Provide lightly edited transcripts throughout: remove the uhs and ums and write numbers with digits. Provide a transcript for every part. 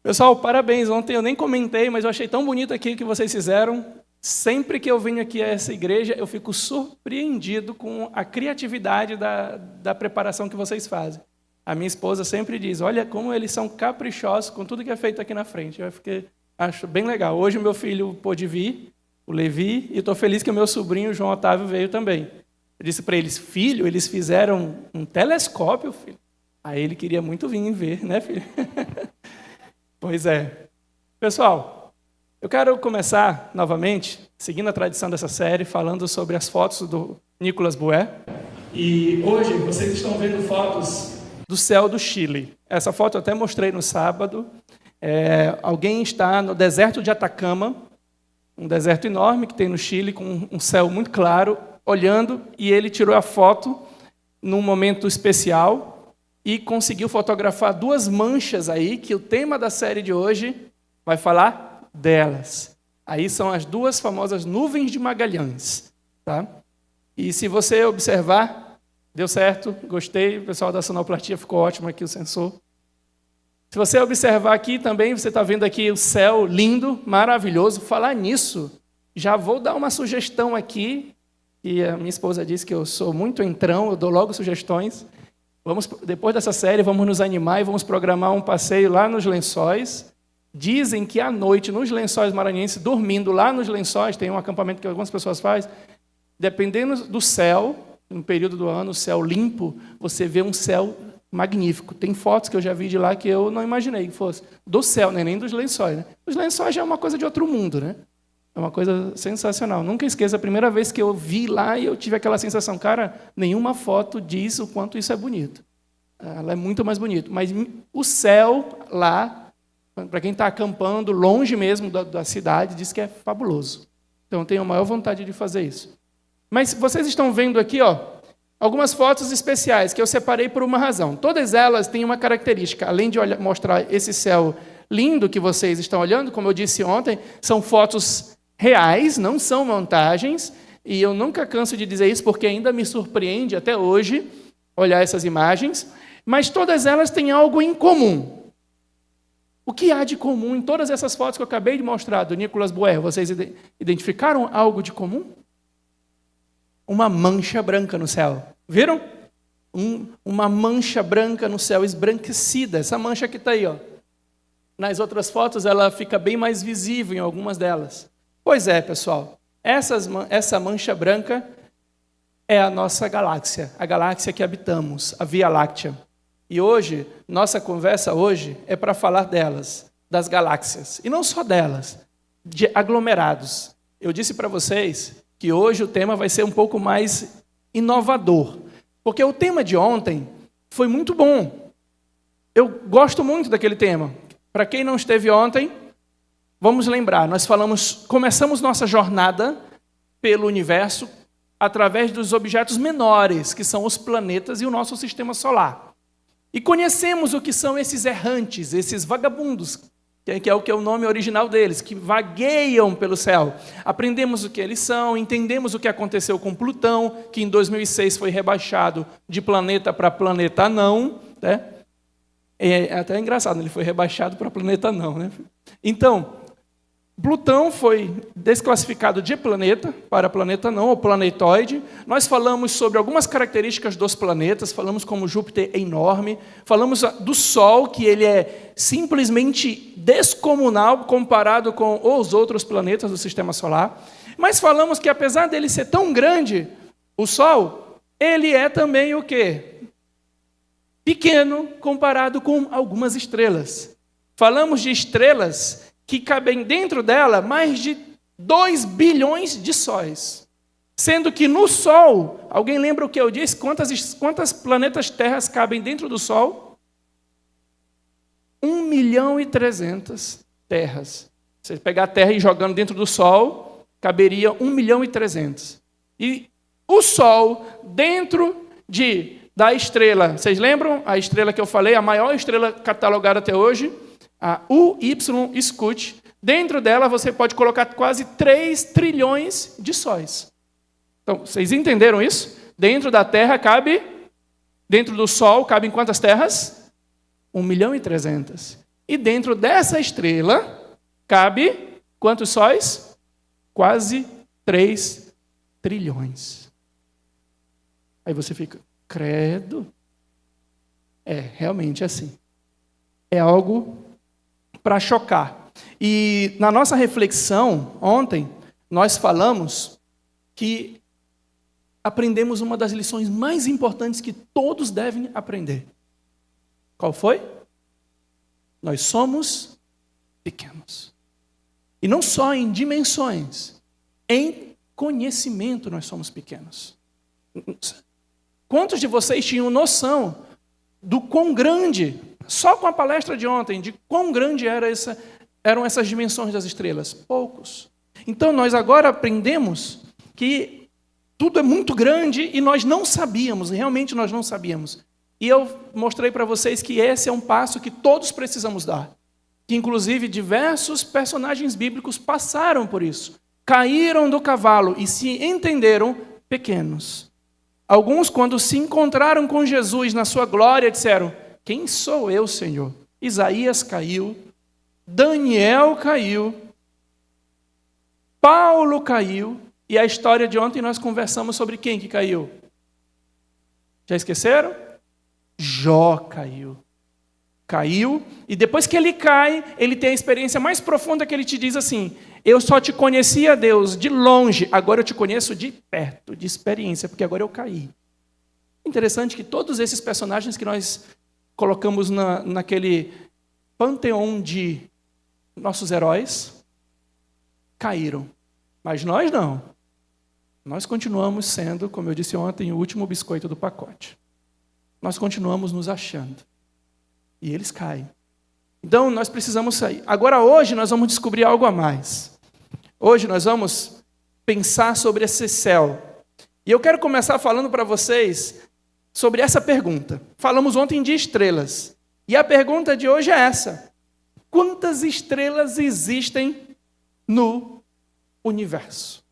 Pessoal, parabéns. Ontem eu nem comentei, mas eu achei tão bonito aqui o que vocês fizeram. Sempre que eu venho aqui a essa igreja, eu fico surpreendido com a criatividade da preparação que vocês fazem. A minha esposa sempre diz, olha como eles são caprichosos com tudo que é feito aqui na frente. Acho bem legal. Hoje o meu filho pôde vir, o Levi, e estou feliz que o meu sobrinho, o João Otávio, veio também. Eu disse para eles, filho, eles fizeram um telescópio, filho. Aí ele queria muito vir ver, né, filho? Pois é. Pessoal, eu quero começar novamente, seguindo a tradição dessa série, falando sobre as fotos do Nicolas Buer. E hoje vocês estão vendo fotos do céu do Chile. Essa foto eu até mostrei no sábado. Alguém está no deserto de Atacama, um deserto enorme que tem no Chile, com um céu muito claro, olhando, e ele tirou a foto num momento especial e conseguiu fotografar duas manchas aí, que o tema da série de hoje vai falar delas. Aí são as duas famosas nuvens de Magalhães. Tá? E se você observar, deu certo, gostei, o pessoal da sonoplastia ficou ótimo aqui, o sensor. Se você observar aqui também, você está vendo aqui o céu lindo, maravilhoso. Falar nisso, já vou dar uma sugestão aqui, e a minha esposa disse que eu sou muito entrão, eu dou logo sugestões. Depois dessa série, vamos nos animar e vamos programar um passeio lá nos Lençóis. Dizem que à noite, nos Lençóis Maranhenses, dormindo lá nos Lençóis, tem um acampamento que algumas pessoas fazem, dependendo do céu, no período do ano, o céu limpo, você vê um céu magnífico. Tem fotos que eu já vi de lá que eu não imaginei que fosse. Do céu, né? Nem dos Lençóis. Né? Os Lençóis já é uma coisa de outro mundo, né? É uma coisa sensacional. Nunca esqueça a primeira vez que eu vi lá e eu tive aquela sensação, cara, nenhuma foto diz o quanto isso é bonito. Ela é muito mais bonito. Mas o céu lá, para quem está acampando, longe mesmo da cidade, diz que é fabuloso. Então, eu tenho a maior vontade de fazer isso. Mas vocês estão vendo aqui, ó, algumas fotos especiais que eu separei por uma razão. Todas elas têm uma característica. Além de mostrar esse céu lindo que vocês estão olhando, como eu disse ontem, são fotos reais, não são montagens, e eu nunca canso de dizer isso porque ainda me surpreende até hoje olhar essas imagens, mas todas elas têm algo em comum. O que há de comum em todas essas fotos que eu acabei de mostrar do Nicolas Buer? Vocês identificaram algo de comum? Uma mancha branca no céu. Viram? Uma mancha branca no céu, esbranquecida. Essa mancha que está aí, ó. Nas outras fotos, ela fica bem mais visível em algumas delas. Pois é, pessoal, essa mancha branca é a nossa galáxia, a galáxia que habitamos, a Via Láctea. E hoje, nossa conversa hoje é para falar delas, das galáxias, e não só delas, de aglomerados. Eu disse para vocês que hoje o tema vai ser um pouco mais inovador, porque o tema de ontem foi muito bom. Eu gosto muito daquele tema. Para quem não esteve ontem, vamos lembrar, começamos nossa jornada pelo universo através dos objetos menores, que são os planetas e o nosso sistema solar. E conhecemos o que são esses errantes, esses vagabundos, que é o nome original deles, que vagueiam pelo céu. Aprendemos o que eles são, entendemos o que aconteceu com Plutão, que em 2006 foi rebaixado de planeta para planeta anão, né? É até engraçado, ele foi rebaixado para planeta anão, né? Então, Plutão foi desclassificado de planeta para planeta não, ou planetoide. Nós falamos sobre algumas características dos planetas, falamos como Júpiter é enorme, falamos do Sol, que ele é simplesmente descomunal comparado com os outros planetas do Sistema Solar. Mas falamos que, apesar dele ser tão grande, o Sol, ele é também o quê? Pequeno comparado com algumas estrelas. Falamos de estrelas que cabem dentro dela mais de 2 bilhões de sóis. Sendo que no Sol, alguém lembra o que eu disse? Quantas planetas terras cabem dentro do Sol? 1.300.000 terras. Se você pegar a Terra e jogando dentro do Sol, caberia 1.300.000. E o Sol, dentro da estrela, vocês lembram? A estrela que eu falei, a maior estrela catalogada até hoje, a UY Scuti, dentro dela você pode colocar quase 3 trilhões de sóis. Então, vocês entenderam isso? Dentro da Terra dentro do Sol, cabem quantas terras? 1.300.000. E dentro dessa estrela cabe quantos sóis? Quase 3 trilhões. Aí você fica, credo. É, realmente assim. É algo para chocar. E na nossa reflexão ontem, nós falamos que aprendemos uma das lições mais importantes que todos devem aprender. Qual foi? Nós somos pequenos. E não só em dimensões, em conhecimento nós somos pequenos. Quantos de vocês tinham noção do quão grande, só com a palestra de ontem, de quão grande eram essas dimensões das estrelas? Poucos. Então nós agora aprendemos que tudo é muito grande e nós não sabíamos, realmente nós não sabíamos. E eu mostrei para vocês que esse é um passo que todos precisamos dar. Que inclusive diversos personagens bíblicos passaram por isso. Caíram do cavalo e se entenderam pequenos. Alguns, quando se encontraram com Jesus na sua glória, disseram, quem sou eu, Senhor? Isaías caiu, Daniel caiu, Paulo caiu, e a história de ontem nós conversamos sobre quem que caiu. Já esqueceram? Jó caiu. Caiu, e depois que ele cai, ele tem a experiência mais profunda que ele te diz assim, eu só te conhecia, Deus, de longe, agora eu te conheço de perto, de experiência, porque agora eu caí. Interessante que todos esses personagens que nós colocamos naquele panteão de nossos heróis, caíram. Mas nós não. Nós continuamos sendo, como eu disse ontem, o último biscoito do pacote. Nós continuamos nos achando. E eles caem. Então, nós precisamos sair. Agora, hoje, nós vamos descobrir algo a mais. Hoje, nós vamos pensar sobre esse céu. E eu quero começar falando para vocês sobre essa pergunta. Falamos ontem de estrelas. E a pergunta de hoje é essa. Quantas estrelas existem no universo?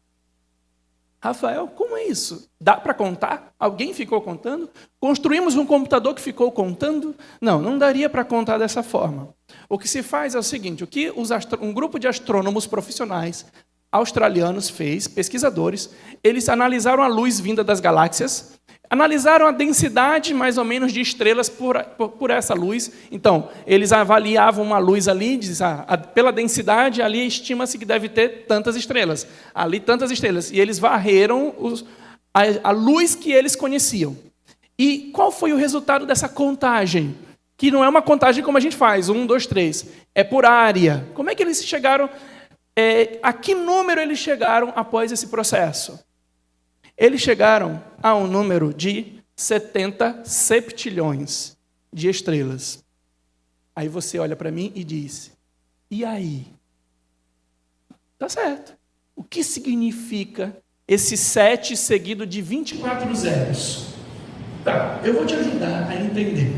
Rafael, como é isso? Dá para contar? Alguém ficou contando? Construímos um computador que ficou contando? Não, não daria para contar dessa forma. O que se faz é o seguinte, o que um grupo de astrônomos profissionais australianos fez, pesquisadores, eles analisaram a luz vinda das galáxias, analisaram a densidade, mais ou menos, de estrelas por essa luz. Então, eles avaliavam uma luz ali, pela densidade, ali estima-se que deve ter tantas estrelas. Ali, tantas estrelas. E eles varreram a luz que eles conheciam. E qual foi o resultado dessa contagem? Que não é uma contagem como a gente faz, 1, 2, 3. É por área. Como é que eles chegaram? A que número eles chegaram após esse processo? Eles chegaram a um número de 70 septilhões de estrelas. Aí você olha para mim e diz, e aí? Tá certo. O que significa esse 7 seguido de 24 zeros? Tá, eu vou te ajudar a entender.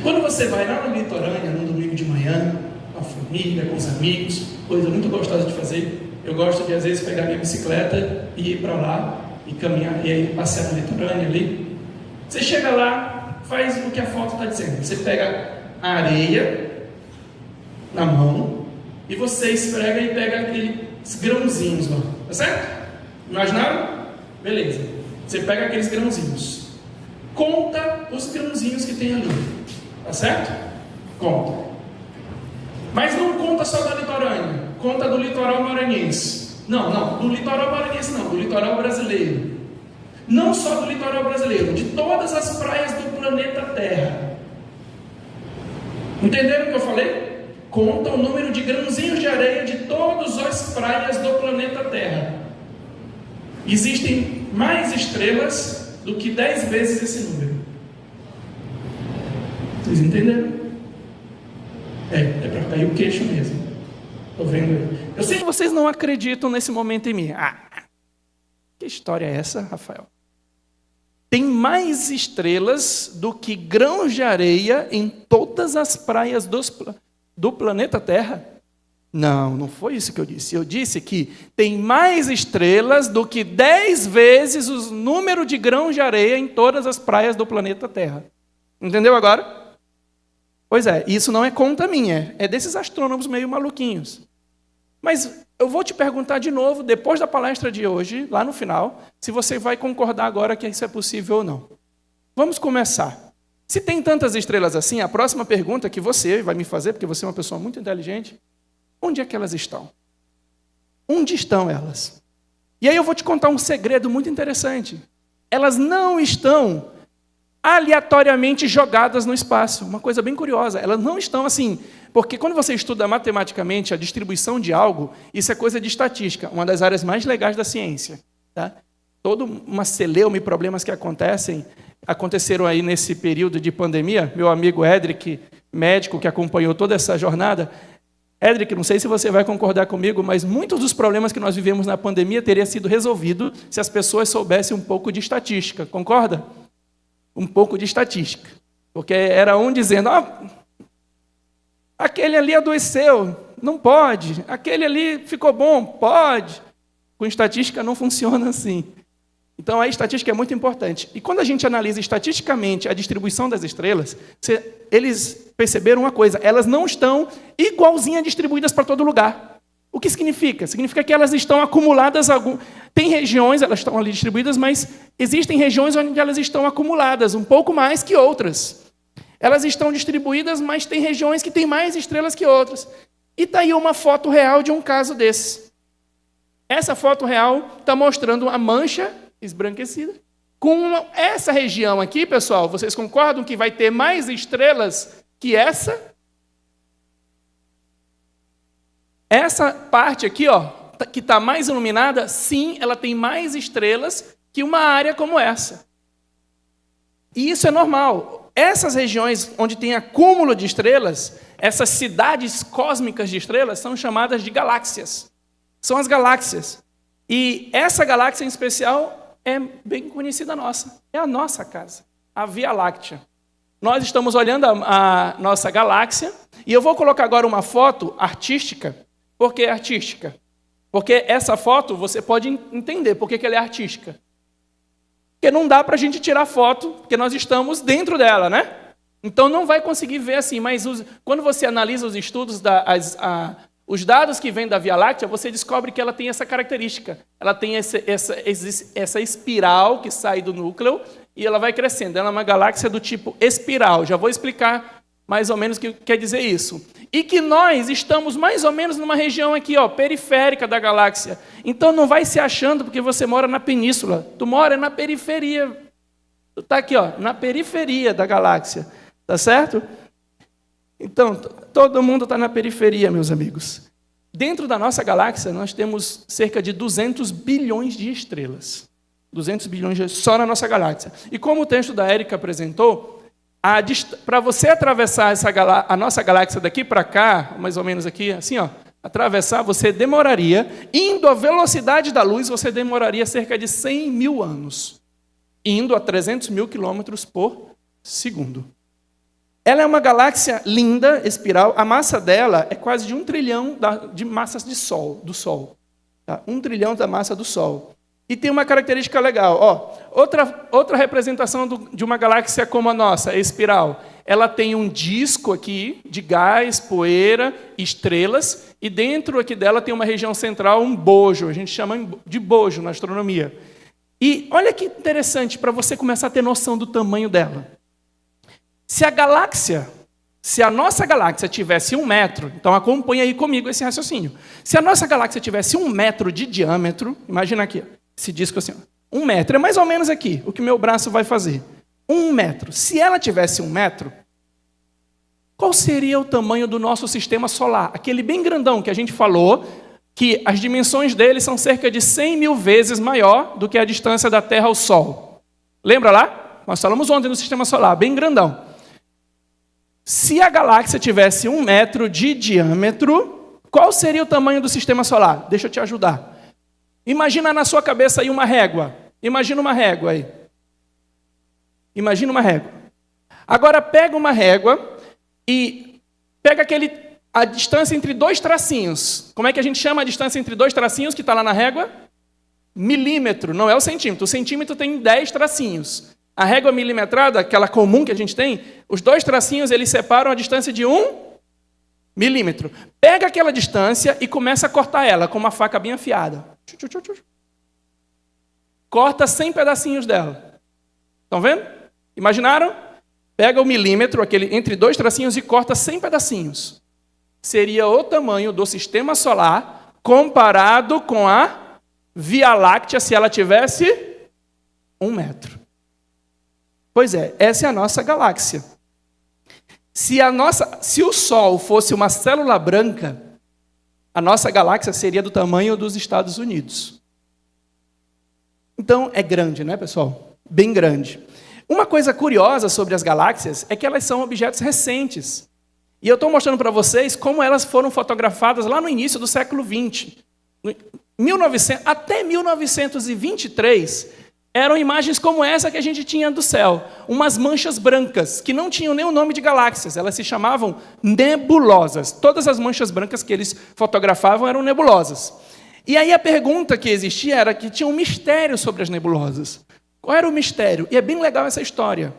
Quando você vai lá no Litorânea, num domingo de manhã, com a família, com os amigos, coisa muito gostosa de fazer, eu gosto de, às vezes, pegar minha bicicleta e ir para lá e caminhar, e aí passear no litorâneo ali. Você chega lá, faz o que a foto está dizendo. Você pega a areia na mão e você esfrega e pega aqueles grãozinhos lá. Tá certo? Imaginaram? Beleza. Você pega aqueles grãozinhos. Conta os grãozinhos que tem ali. Tá certo? Conta. Mas não conta só da litorânea. Conta do litoral maranhense. Não, do litoral maranhense não, do litoral brasileiro. Não só do litoral brasileiro, de todas as praias do planeta Terra. Entenderam o que eu falei? Conta o número de grãozinhos de areia de todas as praias do planeta Terra. Existem mais estrelas do que 10 vezes esse número. Vocês entenderam? É para cair o queixo mesmo. Estou vendo. Eu sei que vocês não acreditam nesse momento em mim. Que história é essa, Rafael? Tem mais estrelas do que grãos de areia em todas as praias do planeta Terra? Não foi isso que eu disse. Eu disse que tem mais estrelas do que 10 vezes o número de grãos de areia em todas as praias do planeta Terra. Entendeu agora? Pois é, isso não é conta minha, é desses astrônomos meio maluquinhos. Mas eu vou te perguntar de novo, depois da palestra de hoje, lá no final, se você vai concordar agora que isso é possível ou não. Vamos começar. Se tem tantas estrelas assim, a próxima pergunta que você vai me fazer, porque você é uma pessoa muito inteligente, onde é que elas estão? Onde estão elas? E aí eu vou te contar um segredo muito interessante. Elas não estão aleatoriamente jogadas no espaço. Uma coisa bem curiosa. Elas não estão assim... Porque quando você estuda matematicamente a distribuição de algo, isso é coisa de estatística, uma das áreas mais legais da ciência. Tá? Toda uma celeuma e problemas que aconteceram aí nesse período de pandemia. Meu amigo Edric, médico que acompanhou toda essa jornada. Edric, não sei se você vai concordar comigo, mas muitos dos problemas que nós vivemos na pandemia teriam sido resolvidos se as pessoas soubessem um pouco de estatística. Concorda? Um pouco de estatística. Porque era um dizendo... aquele ali adoeceu, não pode. Aquele ali ficou bom, pode. Com estatística não funciona assim. Então a estatística é muito importante. E quando a gente analisa estatisticamente a distribuição das estrelas, eles perceberam uma coisa, elas não estão igualzinhas distribuídas para todo lugar. O que significa? Significa que elas estão acumuladas, tem regiões, elas estão ali distribuídas, mas existem regiões onde elas estão acumuladas, um pouco mais que outras. Elas estão distribuídas, mas tem regiões que têm mais estrelas que outras. E está aí uma foto real de um caso desse. Essa foto real está mostrando uma mancha esbranquecida. Com essa região aqui, pessoal, vocês concordam que vai ter mais estrelas que essa? Essa parte aqui, ó, que está mais iluminada, sim, ela tem mais estrelas que uma área como essa. E isso é normal. Essas regiões onde tem acúmulo de estrelas, essas cidades cósmicas de estrelas, são chamadas de galáxias. São as galáxias. E essa galáxia em especial é bem conhecida nossa. É a nossa casa, a Via Láctea. Nós estamos olhando a nossa galáxia, e eu vou colocar agora uma foto artística. Por que artística? Porque essa foto você pode entender por que ela é artística. Porque não dá para a gente tirar foto, porque nós estamos dentro dela, né? Então não vai conseguir ver assim, mas quando você analisa os estudos, os dados que vêm da Via Láctea, você descobre que ela tem essa característica. Ela tem essa espiral que sai do núcleo e ela vai crescendo. Ela é uma galáxia do tipo espiral. Já vou explicar mais ou menos o que quer dizer isso. E que nós estamos mais ou menos numa região aqui, ó, periférica da galáxia. Então não vai se achando porque você mora na península. Tu mora na periferia. Tu está aqui, ó, na periferia da galáxia. Tá certo? Então, todo mundo está na periferia, meus amigos. Dentro da nossa galáxia, nós temos cerca de 200 bilhões de estrelas. 200 bilhões só na nossa galáxia. E como o texto da Érica apresentou, para você atravessar a nossa galáxia daqui para cá, mais ou menos aqui, assim, ó, atravessar, você demoraria, indo à velocidade da luz, você demoraria cerca de 100 mil anos, indo a 300 mil quilômetros por segundo. Ela é uma galáxia linda, espiral, a massa dela é quase de 1 trilhão de massas do Sol. Tá? 1 trilhão da massa do Sol. E tem uma característica legal. Ó, outra representação de uma galáxia como a nossa, a espiral. Ela tem um disco aqui de gás, poeira, estrelas, e dentro aqui dela tem uma região central, um bojo. A gente chama de bojo na astronomia. E olha que interessante para você começar a ter noção do tamanho dela. Se a nossa galáxia tivesse 1 metro, então acompanha aí comigo esse raciocínio. Se a nossa galáxia tivesse 1 metro de diâmetro, imagina aqui, esse disco assim, 1 metro, é mais ou menos aqui, o que meu braço vai fazer. 1 metro. Se ela tivesse 1 metro, qual seria o tamanho do nosso sistema solar? Aquele bem grandão que a gente falou, que as dimensões dele são cerca de 100 mil vezes maior do que a distância da Terra ao Sol. Lembra lá? Nós falamos ontem no sistema solar, bem grandão. Se a galáxia tivesse 1 metro de diâmetro, qual seria o tamanho do sistema solar? Deixa eu te ajudar. Imagina na sua cabeça aí uma régua. Imagina uma régua aí. Imagina uma régua. Agora pega uma régua e pega a distância entre 2 tracinhos. Como é que a gente chama a distância entre 2 tracinhos que está lá na régua? Milímetro, não é o centímetro. O centímetro tem 10 tracinhos. A régua milimetrada, aquela comum que a gente tem, os dois tracinhos eles separam a distância de 1 milímetro. Pega aquela distância e começa a cortar ela com uma faca bem afiada. Corta 100 pedacinhos dela. Estão vendo? Imaginaram? Pega o milímetro, aquele entre dois tracinhos, e corta 100 pedacinhos. Seria o tamanho do sistema solar comparado com a Via Láctea se ela tivesse 1 metro. Pois é, essa é a nossa galáxia. Se o Sol fosse uma célula branca, a nossa galáxia seria do tamanho dos Estados Unidos. Então, é grande, não é, pessoal? Bem grande. Uma coisa curiosa sobre as galáxias é que elas são objetos recentes. E eu estou mostrando para vocês como elas foram fotografadas lá no início do século XX. Até 1923, eram imagens como essa que a gente tinha do céu. Umas manchas brancas, que não tinham nem o nome de galáxias. Elas se chamavam nebulosas. Todas as manchas brancas que eles fotografavam eram nebulosas. E aí a pergunta que existia era que tinha um mistério sobre as nebulosas. Qual era o mistério? E é bem legal essa história.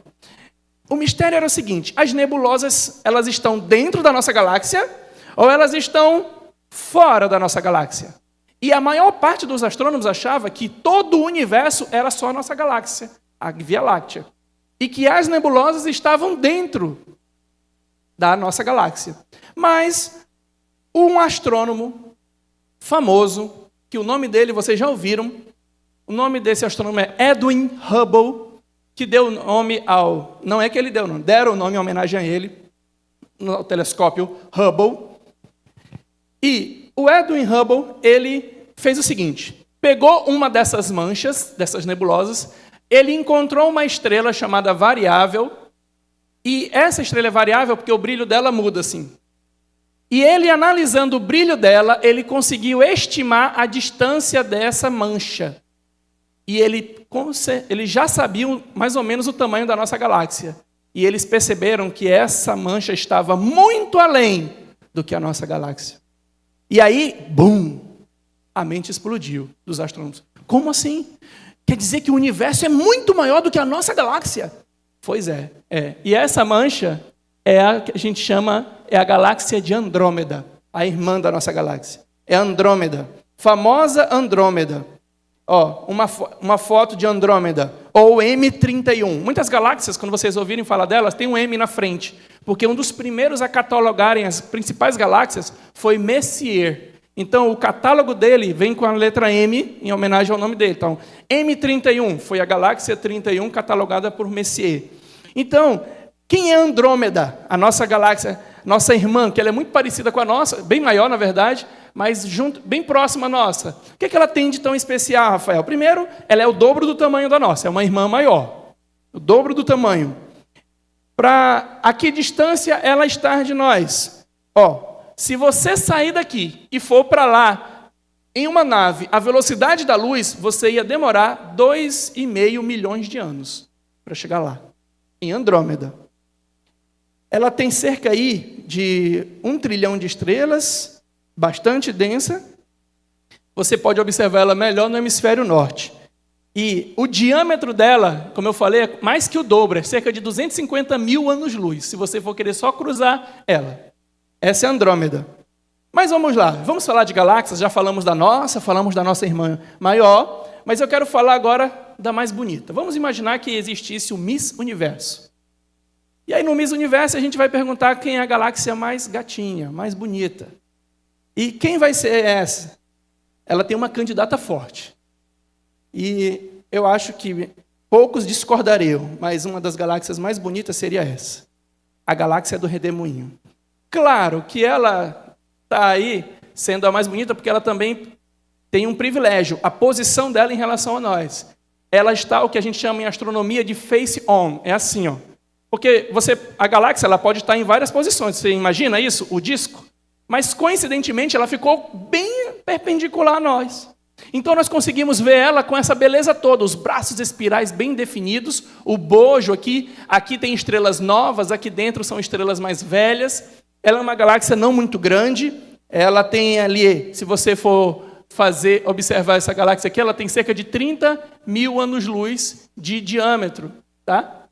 O mistério era o seguinte: as nebulosas, elas estão dentro da nossa galáxia ou elas estão fora da nossa galáxia? E a maior parte dos astrônomos achava que todo o universo era só a nossa galáxia, a Via Láctea. E que as nebulosas estavam dentro da nossa galáxia. Mas um astrônomo famoso, que o nome dele vocês já ouviram, o nome desse astrônomo é Edwin Hubble, que deu o nome ao... Não é que ele deu, não. Deram o nome em homenagem a ele, no telescópio Hubble. E o Edwin Hubble, ele fez o seguinte: pegou uma dessas manchas, dessas nebulosas, ele encontrou uma estrela chamada variável, e essa estrela é variável porque o brilho dela muda assim. E ele, analisando o brilho dela, ele conseguiu estimar a distância dessa mancha. E ele já sabia mais ou menos o tamanho da nossa galáxia. E eles perceberam que essa mancha estava muito além do que a nossa galáxia. E aí, bum, a mente explodiu dos astrônomos. Como assim? Quer dizer que o universo é muito maior do que a nossa galáxia? Pois é. E essa mancha é a que a gente chama, é a galáxia de Andrômeda, a irmã da nossa galáxia. É Andrômeda, famosa Andrômeda. Uma foto de Andrômeda, ou M31. Muitas galáxias, quando vocês ouvirem falar delas, tem um M na frente, porque um dos primeiros a catalogarem as principais galáxias foi Messier. Então, o catálogo dele vem com a letra M, em homenagem ao nome dele. Então, M31 foi a galáxia 31 catalogada por Messier. Então, quem é Andrômeda? A nossa galáxia, nossa irmã, que ela é muito parecida com a nossa, bem maior, na verdade, mas bem próxima à nossa. O que ela tem de tão especial, Rafael? Primeiro, ela é o dobro do tamanho da nossa, é uma irmã maior. O dobro do tamanho. A que distância ela está de nós? Se você sair daqui e for para lá, em uma nave, a velocidade da luz, você ia demorar 2,5 milhões de anos para chegar lá, em Andrômeda. Ela tem cerca aí de 1 trilhão de estrelas, bastante densa. Você pode observar ela melhor no hemisfério norte. E o diâmetro dela, como eu falei, é mais que o dobro, é cerca de 250 mil anos-luz, se você for querer só cruzar ela. Essa é a Andrômeda. Mas vamos lá, vamos falar de galáxias, já falamos da nossa irmã maior, mas eu quero falar agora da mais bonita. Vamos imaginar que existisse o Miss Universo. E aí no Miss Universo a gente vai perguntar quem é a galáxia mais gatinha, mais bonita. E quem vai ser essa? Ela tem uma candidata forte. E eu acho que poucos discordariam, mas uma das galáxias mais bonitas seria essa. A galáxia do Redemoinho. Claro que ela está aí sendo a mais bonita porque ela também tem um privilégio, a posição dela em relação a nós. Ela está o que a gente chama em astronomia de face on, é assim, Porque a galáxia ela pode estar em várias posições, você imagina isso, o disco? Mas, coincidentemente, ela ficou bem perpendicular a nós. Então, nós conseguimos ver ela com essa beleza toda, os braços espirais bem definidos, o bojo aqui tem estrelas novas, aqui dentro são estrelas mais velhas. Ela é uma galáxia não muito grande, ela tem ali, se você for observar essa galáxia aqui, ela tem cerca de 30 mil anos-luz de diâmetro. tá?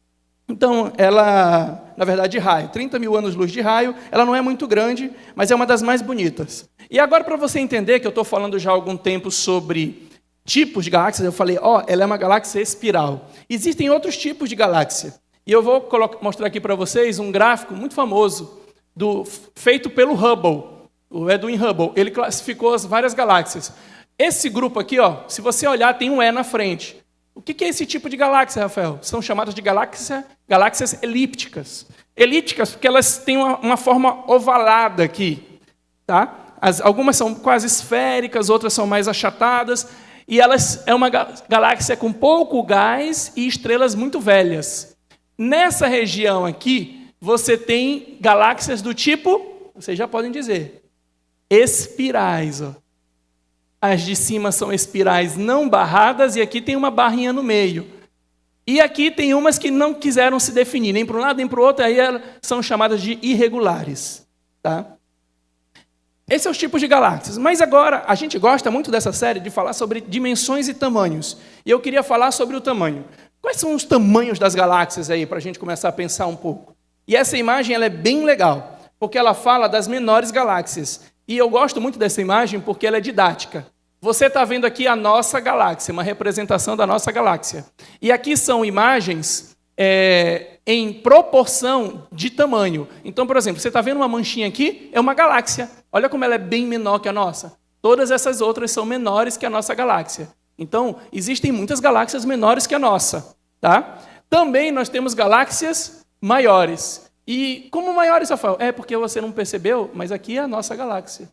Então, ela, na verdade, de raio, 30 mil anos-luz de raio, ela não é muito grande, mas é uma das mais bonitas. E agora, para você entender que eu estou falando já há algum tempo sobre tipos de galáxias, eu falei, ela é uma galáxia espiral. Existem outros tipos de galáxia. E eu vou mostrar aqui para vocês um gráfico muito famoso, feito pelo Hubble, o Edwin Hubble. Ele classificou as várias galáxias. Esse grupo aqui, se você olhar, tem um E na frente. O que é esse tipo de galáxia, Rafael? São chamadas de galáxias elípticas. Elípticas porque elas têm uma forma ovalada aqui. Tá? Algumas são quase esféricas, outras são mais achatadas. E elas é uma galáxia com pouco gás e estrelas muito velhas. Nessa região aqui, você tem galáxias do tipo, vocês já podem dizer, espirais. As de cima são espirais não barradas e aqui tem uma barrinha no meio. E aqui tem umas que não quiseram se definir, nem para um lado nem para o outro, aí elas são chamadas de irregulares. Tá? Esses são os tipos de galáxias. Mas agora, a gente gosta muito dessa série de falar sobre dimensões e tamanhos. E eu queria falar sobre o tamanho. Quais são os tamanhos das galáxias aí, para a gente começar a pensar um pouco? E essa imagem ela é bem legal, porque ela fala das menores galáxias. E eu gosto muito dessa imagem porque ela é didática. Você está vendo aqui a nossa galáxia, uma representação da nossa galáxia. E aqui são imagens em proporção de tamanho. Então, por exemplo, você está vendo uma manchinha aqui? É uma galáxia. Olha como ela é bem menor que a nossa. Todas essas outras são menores que a nossa galáxia. Então, existem muitas galáxias menores que a nossa. Tá? Também nós temos galáxias maiores. E como maiores, Rafael? É porque você não percebeu, mas aqui é a nossa galáxia.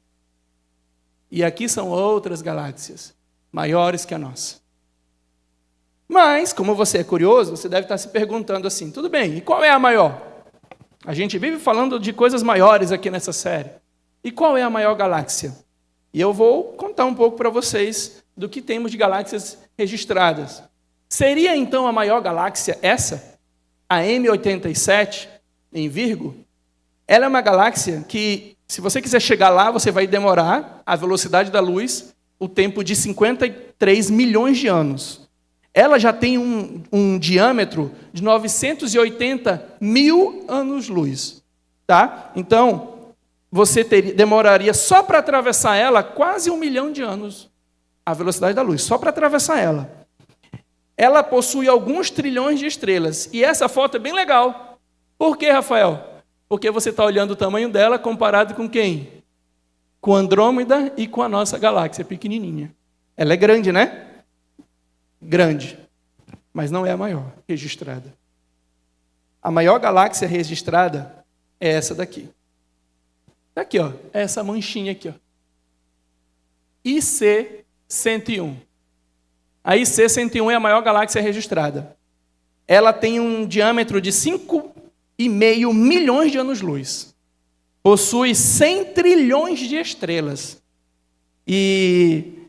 E aqui são outras galáxias, maiores que a nossa. Mas, como você é curioso, você deve estar se perguntando assim, tudo bem, e qual é a maior? A gente vive falando de coisas maiores aqui nessa série. E qual é a maior galáxia? E eu vou contar um pouco para vocês do que temos de galáxias registradas. Seria, então, a maior galáxia essa? A M87, em Virgo? Ela é uma galáxia que, se você quiser chegar lá, você vai demorar a velocidade da luz, o tempo de 53 milhões de anos. Ela já tem um diâmetro de 980 mil anos-luz. Tá? Então, você demoraria só para atravessar ela quase 1 milhão de anos, a velocidade da luz, só para atravessar ela. Ela possui alguns trilhões de estrelas. E essa foto é bem legal. Por quê, Rafael? Porque você está olhando o tamanho dela comparado com quem? Com Andrômeda e com a nossa galáxia pequenininha. Ela é grande, né? Grande. Mas não é a maior registrada. A maior galáxia registrada é essa daqui. Está aqui, ó. É essa manchinha aqui, ó. IC 101. A IC 101 é a maior galáxia registrada. Ela tem um diâmetro de 5,5 milhões de anos-luz. Possui 100 trilhões de estrelas. E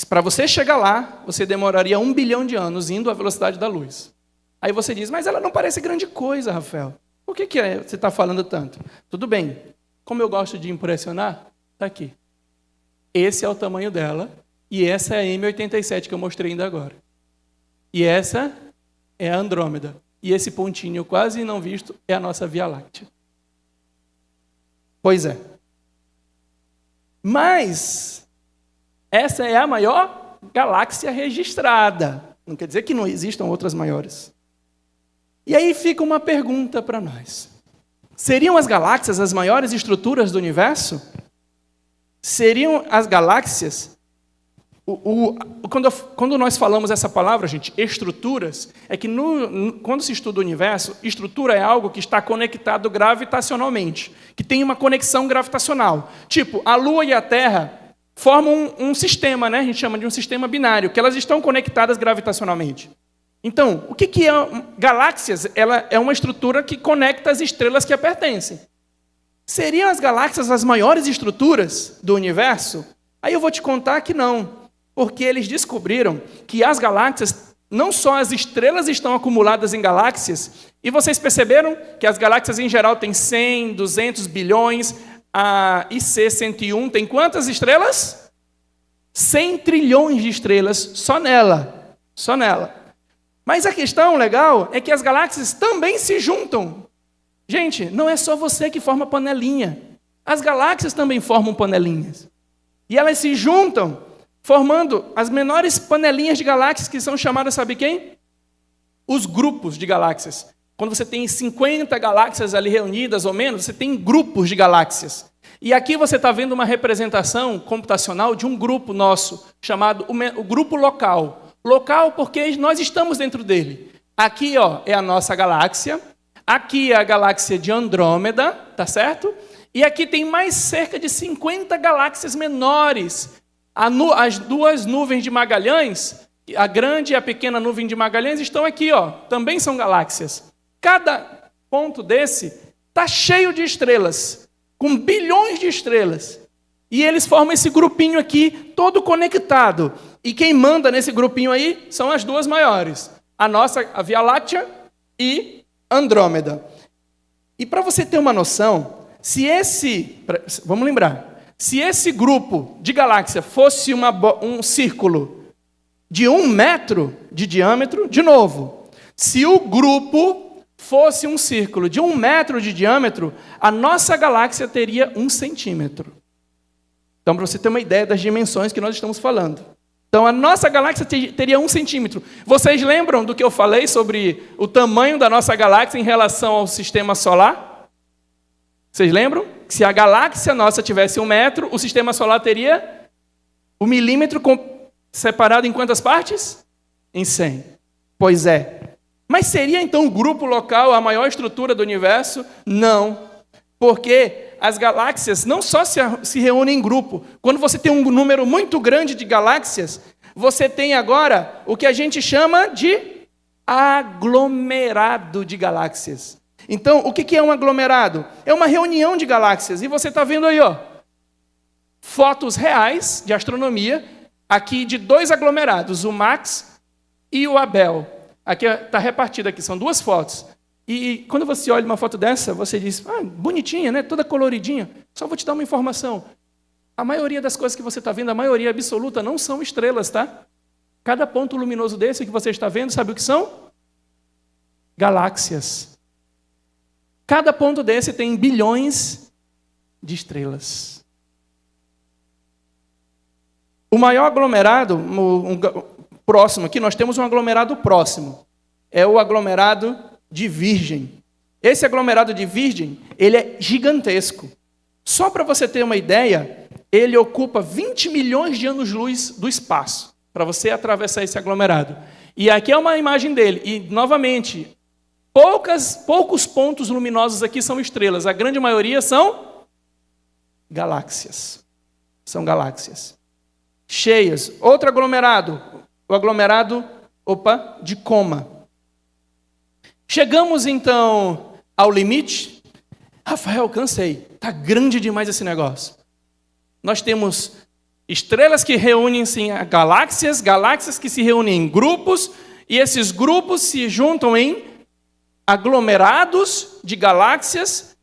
para você chegar lá, você demoraria 1 bilhão de anos indo à velocidade da luz. Aí você diz, mas ela não parece grande coisa, Rafael. Por que você está falando tanto? Tudo bem. Como eu gosto de impressionar, está aqui. Esse é o tamanho dela. E essa é a M87 que eu mostrei ainda agora. E essa é a Andrômeda. E esse pontinho quase não visto é a nossa Via Láctea. Pois é. Mas essa é a maior galáxia registrada. Não quer dizer que não existam outras maiores. E aí fica uma pergunta para nós. Seriam as galáxias as maiores estruturas do universo? Seriam as galáxias... Quando nós falamos essa palavra, gente, estruturas, é que quando se estuda o universo, estrutura é algo que está conectado gravitacionalmente, que tem uma conexão gravitacional. Tipo, a Lua e a Terra formam um sistema, né? A gente chama de um sistema binário, que elas estão conectadas gravitacionalmente. Então, o que é galáxias? Ela é uma estrutura que conecta as estrelas que a pertencem. Seriam as galáxias as maiores estruturas do universo? Aí eu vou te contar que não. Porque eles descobriram que as galáxias, não só as estrelas estão acumuladas em galáxias, e vocês perceberam que as galáxias em geral têm 100, 200 bilhões, a IC 101 tem quantas estrelas? 100 trilhões de estrelas só nela. Só nela. Mas a questão legal é que as galáxias também se juntam. Gente, não é só você que forma panelinha. As galáxias também formam panelinhas. E elas se juntam, formando as menores panelinhas de galáxias, que são chamadas, sabe quem? Os grupos de galáxias. Quando você tem 50 galáxias ali reunidas ou menos, você tem grupos de galáxias. E aqui você está vendo uma representação computacional de um grupo nosso, chamado o grupo local. Local porque nós estamos dentro dele. Aqui é a nossa galáxia, aqui é a galáxia de Andrômeda, tá certo? E aqui tem mais cerca de 50 galáxias menores. As duas nuvens de Magalhães, a grande e a pequena nuvem de Magalhães, estão aqui, também são galáxias. Cada ponto desse está cheio de estrelas, com bilhões de estrelas. E eles formam esse grupinho aqui, todo conectado. E quem manda nesse grupinho aí são as duas maiores. A Via Láctea e Andrômeda. E para você ter uma noção, vamos lembrar, se esse grupo de galáxia fosse um círculo de 1 metro de diâmetro, de novo, se o grupo fosse um círculo de 1 metro de diâmetro, a nossa galáxia teria 1 centímetro. Então, para você ter uma ideia das dimensões que nós estamos falando. Então, a nossa galáxia teria 1 centímetro. Vocês lembram do que eu falei sobre o tamanho da nossa galáxia em relação ao sistema solar? Vocês lembram? Que se a galáxia nossa tivesse 1 metro, o sistema solar teria 1 milímetro separado em quantas partes? Em 100. Pois é. Mas seria então o grupo local a maior estrutura do universo? Não. Porque as galáxias não só se reúnem em grupo. Quando você tem um número muito grande de galáxias, você tem agora o que a gente chama de aglomerado de galáxias. Então, o que é um aglomerado? É uma reunião de galáxias. E você está vendo aí, fotos reais de astronomia, aqui de 2 aglomerados, o Max e o Abel. Aqui está repartido aqui, são 2 fotos. E quando você olha uma foto dessa, você diz, bonitinha, né? Toda coloridinha. Só vou te dar uma informação. A maioria das coisas que você está vendo, a maioria absoluta, não são estrelas, tá? Cada ponto luminoso desse que você está vendo, sabe o que são? Galáxias. Cada ponto desse tem bilhões de estrelas. O maior aglomerado, próximo aqui, nós temos um aglomerado próximo. É o aglomerado de Virgem. Esse aglomerado de Virgem, ele é gigantesco. Só para você ter uma ideia, ele ocupa 20 milhões de anos-luz do espaço, para você atravessar esse aglomerado. E aqui é uma imagem dele. E, novamente, poucos pontos luminosos aqui são estrelas. A grande maioria são galáxias. São galáxias. Cheias. Outro aglomerado, o aglomerado de Coma. Chegamos, então, ao limite. Rafael, cansei. Está grande demais esse negócio. Nós temos estrelas que reúnem-se em galáxias, galáxias que se reúnem em grupos, e esses grupos se juntam em aglomerados de galáxias,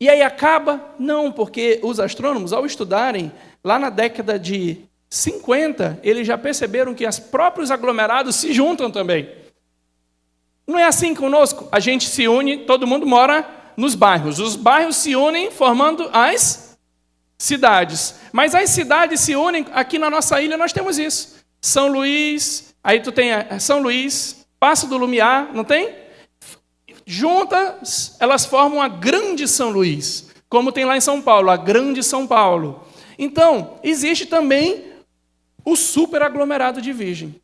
e aí acaba? Não, porque os astrônomos, ao estudarem, lá na década de 50, eles já perceberam que os próprios aglomerados se juntam também. Não é assim conosco? A gente se une, todo mundo mora nos bairros. Os bairros se unem formando as cidades. Mas as cidades se unem, aqui na nossa ilha nós temos isso. São Luís, aí tu tem São Luís, Passo do Lumiar, não tem? Juntas, elas formam a Grande São Luís, como tem lá em São Paulo, a Grande São Paulo. Então, existe também o superaglomerado de Virgem,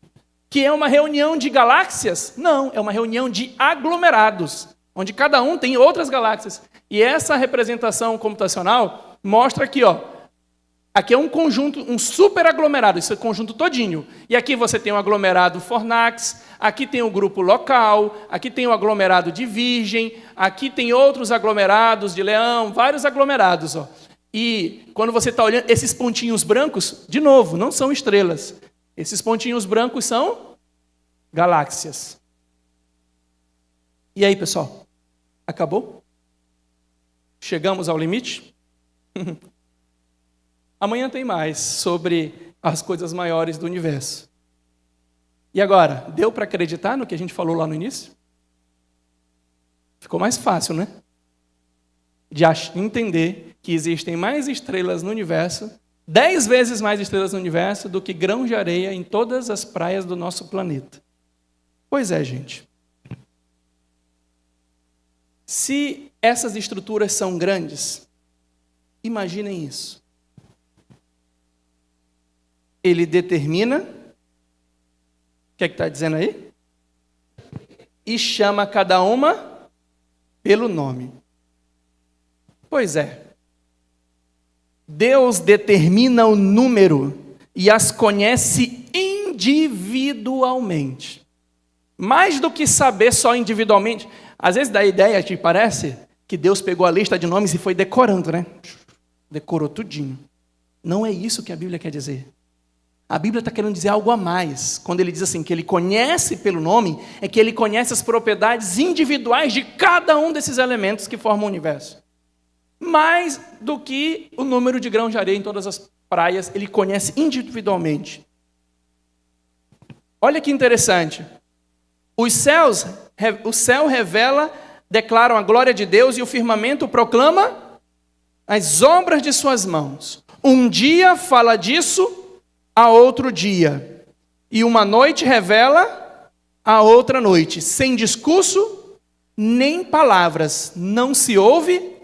que é uma reunião de galáxias? Não, é uma reunião de aglomerados, onde cada um tem outras galáxias. E essa representação computacional mostra aqui, aqui é um conjunto, um superaglomerado, esse conjunto todinho. E aqui você tem o aglomerado Fornax, aqui tem o grupo local, aqui tem o aglomerado de Virgem, aqui tem outros aglomerados de Leão, vários aglomerados. E quando você está olhando, esses pontinhos brancos, de novo, não são estrelas. Esses pontinhos brancos são galáxias. E aí, pessoal? Acabou? Chegamos ao limite? Amanhã tem mais sobre as coisas maiores do universo. E agora, deu para acreditar no que a gente falou lá no início? Ficou mais fácil, né? De entender que existem mais estrelas no universo, 10 vezes mais estrelas no universo do que grãos de areia em todas as praias do nosso planeta. Pois é, gente. Se essas estruturas são grandes, imaginem isso. Ele determina, o que é que está dizendo aí? E chama cada uma pelo nome. Pois é. Deus determina o número e as conhece individualmente. Mais do que saber só individualmente. Às vezes dá a ideia, te parece, que Deus pegou a lista de nomes e foi decorando, né? Decorou tudinho. Não é isso que a Bíblia quer dizer. A Bíblia está querendo dizer algo a mais. Quando ele diz assim, que ele conhece pelo nome, é que ele conhece as propriedades individuais de cada um desses elementos que formam o universo. Mais do que o número de grãos de areia em todas as praias, ele conhece individualmente. Olha que interessante. O céu revela, declaram a glória de Deus, e o firmamento proclama as obras de suas mãos. Um dia fala disso a outro dia, e uma noite revela a outra noite. Sem discurso, nem palavras, não se ouve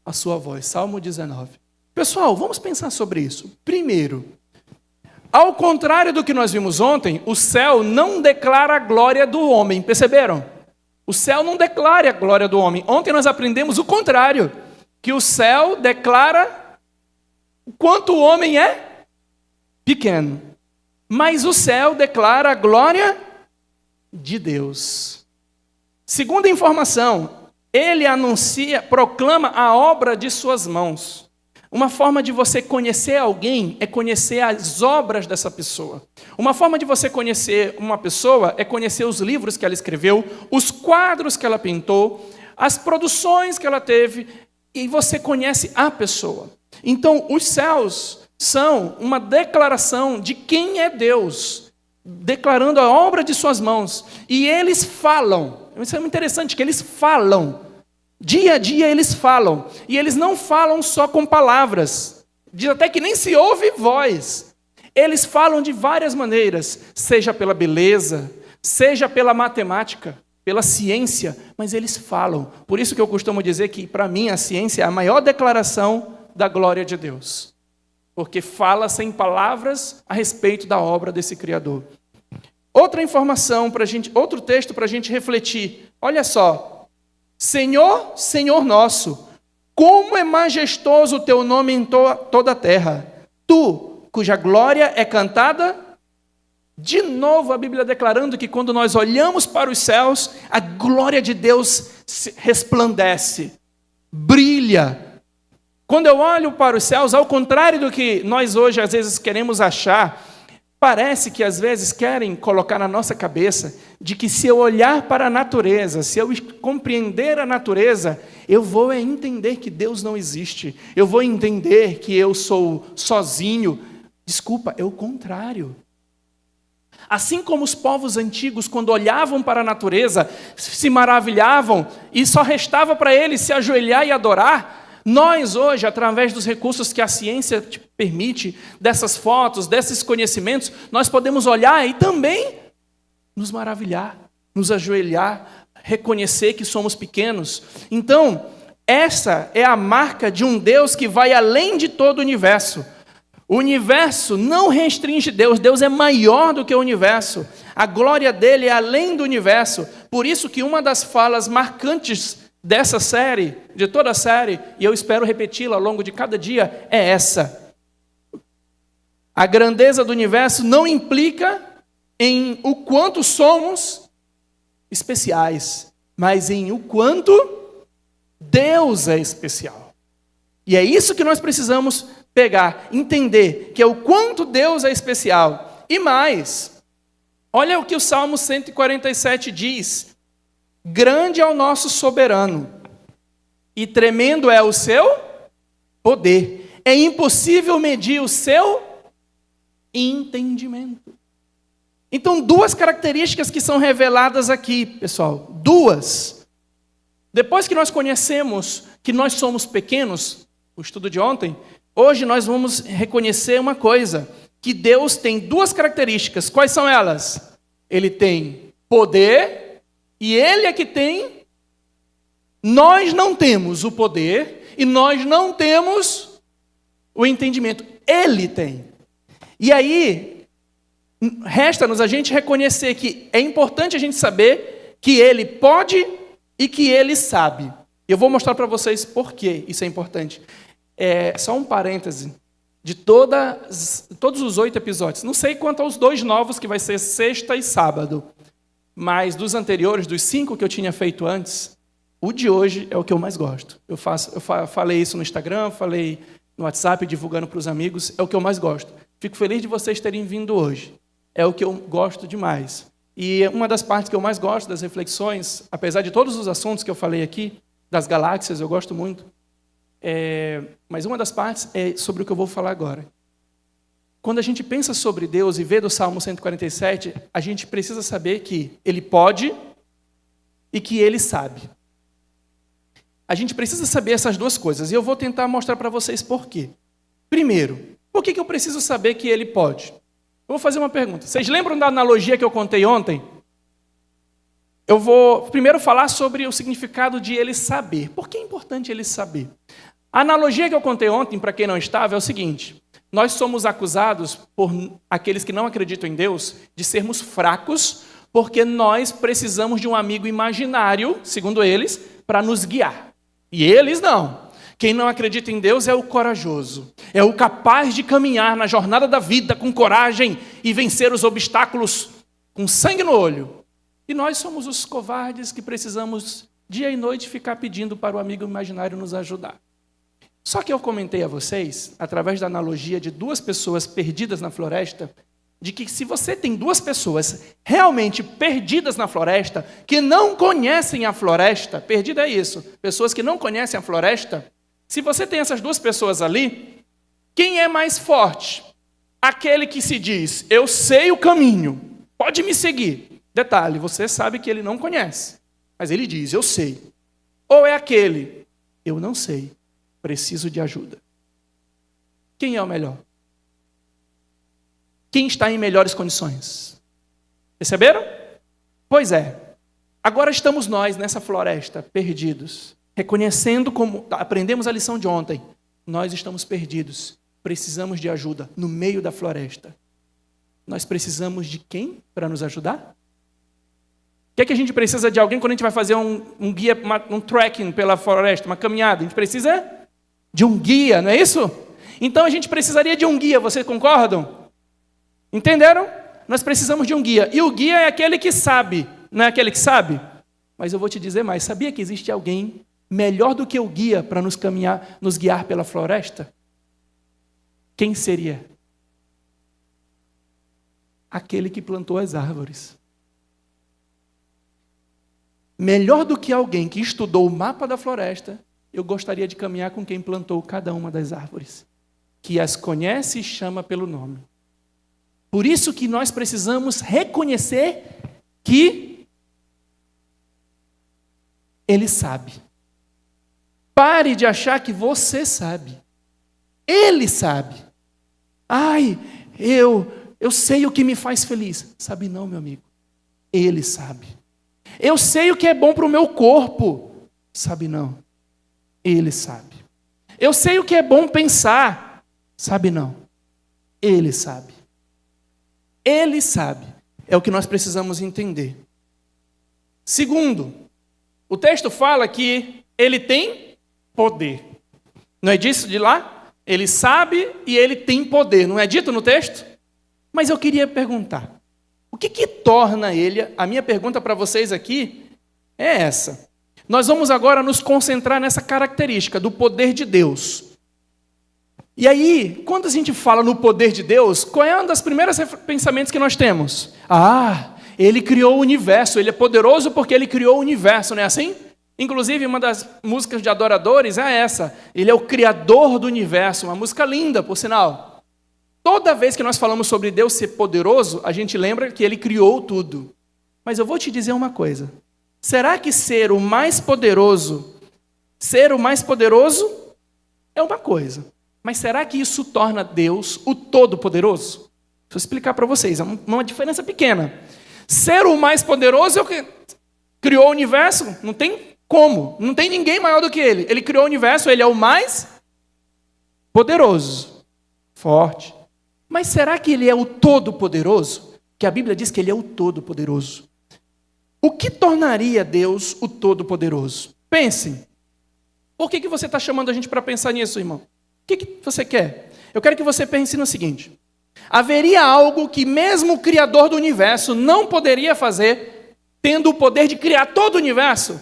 a sua voz. Salmo 19. Pessoal, vamos pensar sobre isso. Primeiro, ao contrário do que nós vimos ontem, o céu não declara a glória do homem. Perceberam? O céu não declara a glória do homem. Ontem nós aprendemos o contrário, que o céu declara o quanto o homem é pequeno. Mas o céu declara a glória de Deus. Segunda informação, ele anuncia, proclama a obra de suas mãos. Uma forma de você conhecer alguém é conhecer as obras dessa pessoa. Uma forma de você conhecer uma pessoa é conhecer os livros que ela escreveu, os quadros que ela pintou, as produções que ela teve, e você conhece a pessoa. Então, os céus são uma declaração de quem é Deus, declarando a obra de suas mãos. E eles falam. Isso é muito interessante, que eles falam. Dia a dia eles falam. E eles não falam só com palavras. Diz até que nem se ouve voz. Eles falam de várias maneiras, seja pela beleza, seja pela matemática, pela ciência, mas eles falam. Por isso que eu costumo dizer que, para mim, a ciência é a maior declaração da glória de Deus. Porque fala sem palavras a respeito da obra desse Criador. Outra informação para a gente, outro texto para a gente refletir. Olha só. Senhor, Senhor nosso, como é majestoso o teu nome em toda a terra. Tu, cuja glória é cantada. De novo a Bíblia declarando que quando nós olhamos para os céus, a glória de Deus resplandece, brilha. Quando eu olho para os céus, ao contrário do que nós hoje às vezes queremos achar, parece que às vezes querem colocar na nossa cabeça de que se eu olhar para a natureza, se eu compreender a natureza, eu vou entender que Deus não existe. Eu vou entender que eu sou sozinho. Desculpa, é o contrário. Assim como os povos antigos, quando olhavam para a natureza, se maravilhavam e só restava para eles se ajoelhar e adorar, nós hoje, através dos recursos que a ciência permite, dessas fotos, desses conhecimentos, nós podemos olhar e também nos maravilhar, nos ajoelhar, reconhecer que somos pequenos. Então, essa é a marca de um Deus que vai além de todo o universo. O universo não restringe Deus, Deus é maior do que o universo. A glória dele é além do universo. Por isso que uma das falas marcantes dessa série, de toda a série, e eu espero repeti-la ao longo de cada dia, é essa. A grandeza do universo não implica em o quanto somos especiais, mas em o quanto Deus é especial. E é isso que nós precisamos pegar, entender, que é o quanto Deus é especial. E mais, olha o que o Salmo 147 diz. Grande é o nosso soberano, e tremendo é o seu poder. É impossível medir o seu entendimento. Então, duas características que são reveladas aqui, pessoal. Duas. Depois que nós conhecemos que nós somos pequenos, o estudo de ontem, hoje nós vamos reconhecer uma coisa, que Deus tem duas características. Quais são elas? Ele tem poder e Ele é que tem. Nós não temos o poder e nós não temos o entendimento. Ele tem. E aí, resta-nos a gente reconhecer que é importante a gente saber que Ele pode e que Ele sabe. Eu vou mostrar para vocês por que isso é importante. Só um parêntese. De todos os 8 episódios, não sei quanto aos 2 novos, que vai ser sexta e sábado, mas dos anteriores, dos 5 que eu tinha feito antes, o de hoje é o que eu mais gosto. Eu falei isso no Instagram, falei no WhatsApp, divulgando para os amigos, é o que eu mais gosto. Fico feliz de vocês terem vindo hoje. É o que eu gosto demais. E uma das partes que eu mais gosto das reflexões, apesar de todos os assuntos que eu falei aqui, das galáxias, eu gosto muito, mas uma das partes é sobre o que eu vou falar agora. Quando a gente pensa sobre Deus e vê do Salmo 147, a gente precisa saber que Ele pode e que Ele sabe. A gente precisa saber essas duas coisas, e eu vou tentar mostrar para vocês por quê. Primeiro, por que eu preciso saber que Ele pode? Eu vou fazer uma pergunta. Vocês lembram da analogia que eu contei ontem? Eu vou primeiro falar sobre o significado de Ele saber. Por que é importante Ele saber? A analogia que eu contei ontem, para quem não estava, é o seguinte: nós somos acusados por aqueles que não acreditam em Deus de sermos fracos, porque nós precisamos de um amigo imaginário, segundo eles, para nos guiar. E eles não. Quem não acredita em Deus é o corajoso, é o capaz de caminhar na jornada da vida com coragem e vencer os obstáculos com sangue no olho. E nós somos os covardes que precisamos dia e noite ficar pedindo para o amigo imaginário nos ajudar. Só que eu comentei a vocês, através da analogia de 2 pessoas perdidas na floresta, de que se você tem 2 pessoas realmente perdidas na floresta, que não conhecem a floresta, perdida é isso, pessoas que não conhecem a floresta, se você tem essas 2 pessoas ali, quem é mais forte? Aquele que se diz, eu sei o caminho, pode me seguir. Detalhe, você sabe que ele não conhece, mas ele diz, eu sei. Ou é aquele, eu não sei, preciso de ajuda. Quem é o melhor? Quem está em melhores condições? Perceberam? Pois é. Agora estamos nós nessa floresta, perdidos, reconhecendo como aprendemos a lição de ontem. Nós estamos perdidos, precisamos de ajuda no meio da floresta. Nós precisamos de quem para nos ajudar? O que a gente precisa de alguém quando a gente vai fazer um guia, um trekking pela floresta, uma caminhada? A gente precisa de um guia, não é isso? Então a gente precisaria de um guia, vocês concordam? Entenderam? Nós precisamos de um guia. E o guia é aquele que sabe, não é aquele que sabe? Mas eu vou te dizer mais, sabia que existe alguém melhor do que o guia para nos guiar pela floresta? Quem seria? Aquele que plantou as árvores. Melhor do que alguém que estudou o mapa da floresta, eu gostaria de caminhar com quem plantou cada uma das árvores, que as conhece e chama pelo nome. Por isso que nós precisamos reconhecer que Ele sabe. Pare de achar que você sabe. Ele sabe. Ai, eu sei o que me faz feliz. Sabe não, meu amigo. Ele sabe. Eu sei o que é bom para o meu corpo. Sabe não. Ele sabe. Eu sei o que é bom pensar. Sabe não. Ele sabe. Ele sabe. É o que nós precisamos entender. Segundo, o texto fala que ele tem poder. Não é disso de lá? Ele sabe e ele tem poder. Não é dito no texto? Mas eu queria perguntar. O que torna ele... A minha pergunta para vocês aqui é essa. Nós vamos agora nos concentrar nessa característica do poder de Deus. E aí, quando a gente fala no poder de Deus, qual é um dos primeiros pensamentos que nós temos? Ele criou o universo, ele é poderoso porque ele criou o universo, não é assim? Inclusive, uma das músicas de adoradores é essa. Ele é o criador do universo, uma música linda, por sinal. Toda vez que nós falamos sobre Deus ser poderoso, a gente lembra que Ele criou tudo. Mas eu vou te dizer uma coisa. Será que ser o mais poderoso é uma coisa? Mas será que isso torna Deus o Todo-Poderoso? Deixa eu explicar para vocês, é uma diferença pequena. Ser o mais poderoso é o que criou o universo, não tem como, não tem ninguém maior do que Ele. Ele criou o universo, Ele é o mais poderoso, forte. Mas será que Ele é o Todo-Poderoso? Que a Bíblia diz que Ele é o Todo-Poderoso. O que tornaria Deus o Todo-Poderoso? Pense. Por que você está chamando a gente para pensar nisso, irmão? O que você quer? Eu quero que você pense no seguinte. Haveria algo que mesmo o Criador do universo não poderia fazer, tendo o poder de criar todo o universo?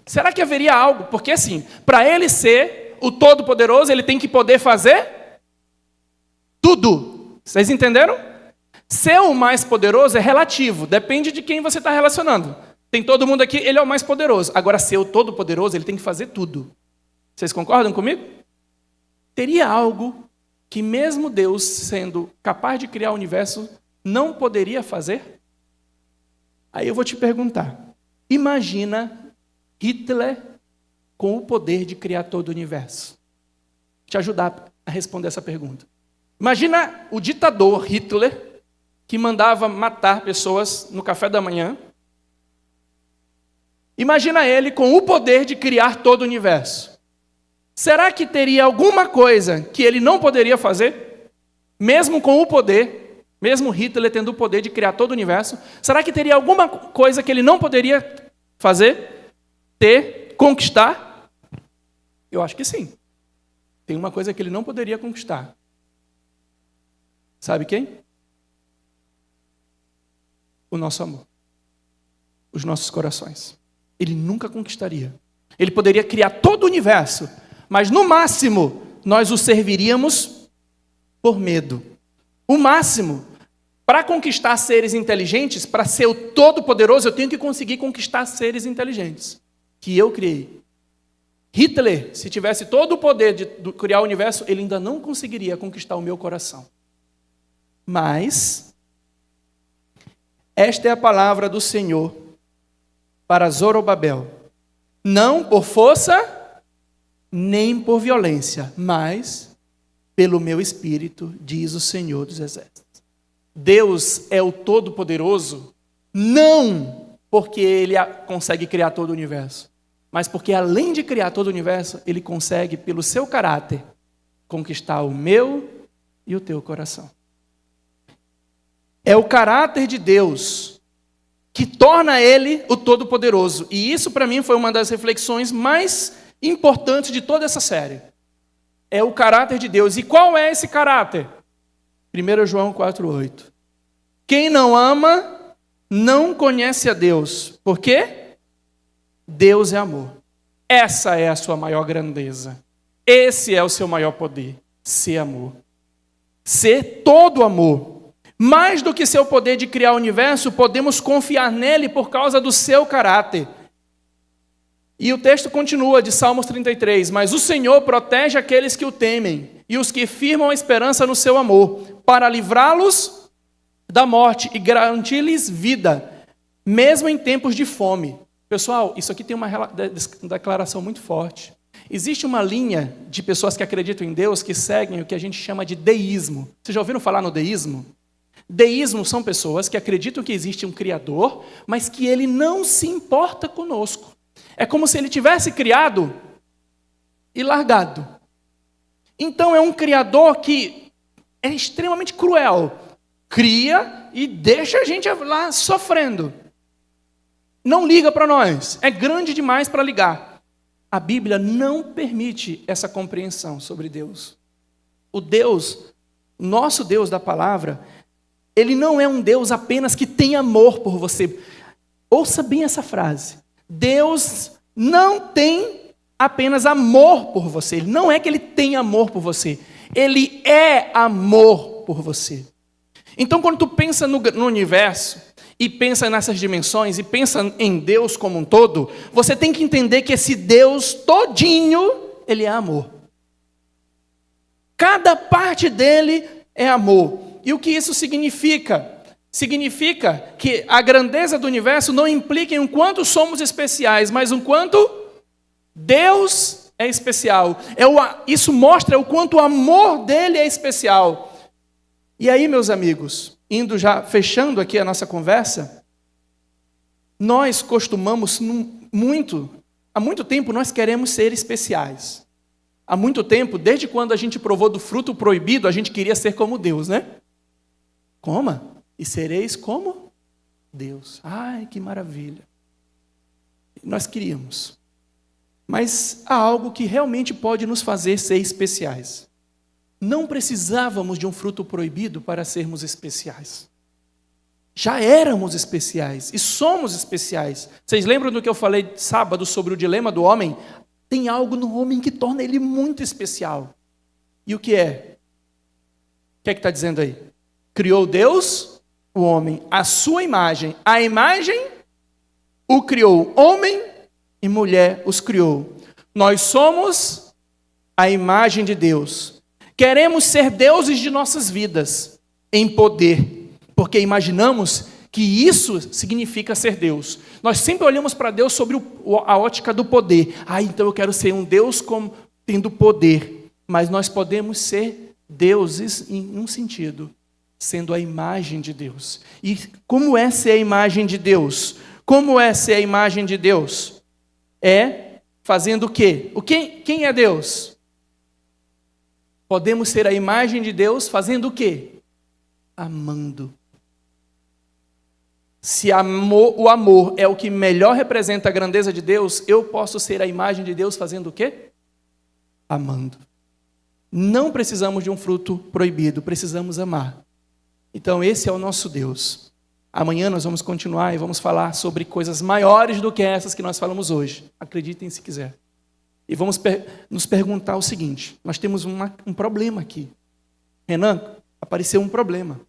Será que haveria algo? Porque assim, para Ele ser o Todo-Poderoso, Ele tem que poder fazer tudo. Vocês entenderam? Ser o mais poderoso é relativo, depende de quem você está relacionando. Tem todo mundo aqui, Ele é o mais poderoso. Agora, ser o Todo-Poderoso, Ele tem que fazer tudo. Vocês concordam comigo? Teria algo que mesmo Deus, sendo capaz de criar o universo, não poderia fazer? Aí eu vou te perguntar. Imagina Hitler com o poder de criar todo o universo. Vou te ajudar a responder essa pergunta. Imagina o ditador Hitler, que mandava matar pessoas no café da manhã. Imagina ele com o poder de criar todo o universo. Será que teria alguma coisa que ele não poderia fazer? Mesmo com o poder, mesmo Hitler tendo o poder de criar todo o universo, será que teria alguma coisa que ele não poderia fazer? Conquistar? Eu acho que sim. Tem uma coisa que ele não poderia conquistar. Sabe quem? O nosso amor. Os nossos corações. Ele nunca conquistaria. Ele poderia criar todo o universo, mas no máximo nós o serviríamos por medo. O máximo, para conquistar seres inteligentes, para ser o Todo-Poderoso, eu tenho que conseguir conquistar seres inteligentes, que eu criei. Hitler, se tivesse todo o poder de criar o universo, ele ainda não conseguiria conquistar o meu coração. Mas esta é a palavra do Senhor para Zorobabel. Não por força, nem por violência, mas pelo meu Espírito, diz o Senhor dos Exércitos. Deus é o Todo-Poderoso, não porque Ele consegue criar todo o universo, mas porque além de criar todo o universo, Ele consegue, pelo seu caráter, conquistar o meu e o teu coração. É o caráter de Deus que torna Ele o Todo-Poderoso. E isso, para mim, foi uma das reflexões mais importantes de toda essa série. É o caráter de Deus. E qual é esse caráter? 1 João 4,8. Quem não ama, não conhece a Deus. Por quê? Deus é amor. Essa é a sua maior grandeza. Esse é o seu maior poder. Ser amor. Ser todo amor. Mais do que seu poder de criar o universo, podemos confiar nele por causa do seu caráter. E o texto continua de Salmos 33, mas o Senhor protege aqueles que o temem e os que firmam a esperança no seu amor, para livrá-los da morte e garantir-lhes vida, mesmo em tempos de fome. Pessoal, isso aqui tem uma declaração muito forte. Existe uma linha de pessoas que acreditam em Deus que seguem o que a gente chama de deísmo. Vocês já ouviram falar no deísmo? Deísmo são pessoas que acreditam que existe um Criador, mas que Ele não se importa conosco. É como se Ele tivesse criado e largado. Então é um Criador que é extremamente cruel. Cria e deixa a gente lá sofrendo. Não liga para nós. É grande demais para ligar. A Bíblia não permite essa compreensão sobre Deus. O Deus, nosso Deus da palavra, Ele não é um Deus apenas que tem amor por você. Ouça bem essa frase. Deus não tem apenas amor por você. Ele não é que Ele tem amor por você. Ele é amor por você. Então, quando tu pensa no universo, e pensa nessas dimensões, e pensa em Deus como um todo, você tem que entender que esse Deus todinho, Ele é amor. Cada parte dele é amor. E o que isso significa? Significa que a grandeza do universo não implica em o quanto somos especiais, mas o quanto Deus é especial. Isso mostra o quanto o amor dele é especial. E aí, meus amigos, indo já fechando aqui a nossa conversa, nós costumamos há muito tempo nós queremos ser especiais. Há muito tempo, desde quando a gente provou do fruto proibido, a gente queria ser como Deus, né? Coma e sereis como Deus. Ai, que maravilha. Nós queríamos. Mas há algo que realmente pode nos fazer ser especiais. Não precisávamos de um fruto proibido para sermos especiais. Já éramos especiais e somos especiais. Vocês lembram do que eu falei sábado sobre o dilema do homem? Tem algo no homem que torna ele muito especial. E o que é? O que é que está dizendo aí? Criou Deus, o homem, a sua imagem. A imagem o criou. Homem e mulher os criou. Nós somos a imagem de Deus. Queremos ser deuses de nossas vidas, em poder, porque imaginamos que isso significa ser Deus. Nós sempre olhamos para Deus sobre a ótica do poder. Então eu quero ser um Deus tendo poder. Mas nós podemos ser deuses em um sentido, sendo a imagem de Deus. E como é ser a imagem de Deus? Como é ser a imagem de Deus? É fazendo o quê? Quem é Deus? Podemos ser a imagem de Deus fazendo o quê? Amando. Se o amor é o que melhor representa a grandeza de Deus, eu posso ser a imagem de Deus fazendo o quê? Amando. Não precisamos de um fruto proibido, precisamos amar. Então esse é o nosso Deus. Amanhã nós vamos continuar e vamos falar sobre coisas maiores do que essas que nós falamos hoje. Acreditem se quiser. E vamos nos perguntar o seguinte, nós temos um problema aqui. Renan, apareceu um problema.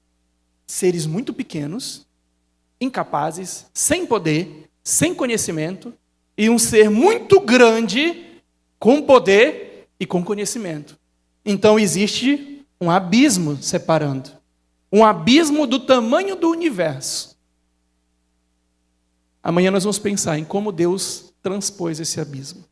Seres muito pequenos, incapazes, sem poder, sem conhecimento, e um ser muito grande, com poder e com conhecimento. Então existe um abismo separando. Um abismo do tamanho do universo. Amanhã nós vamos pensar em como Deus transpôs esse abismo.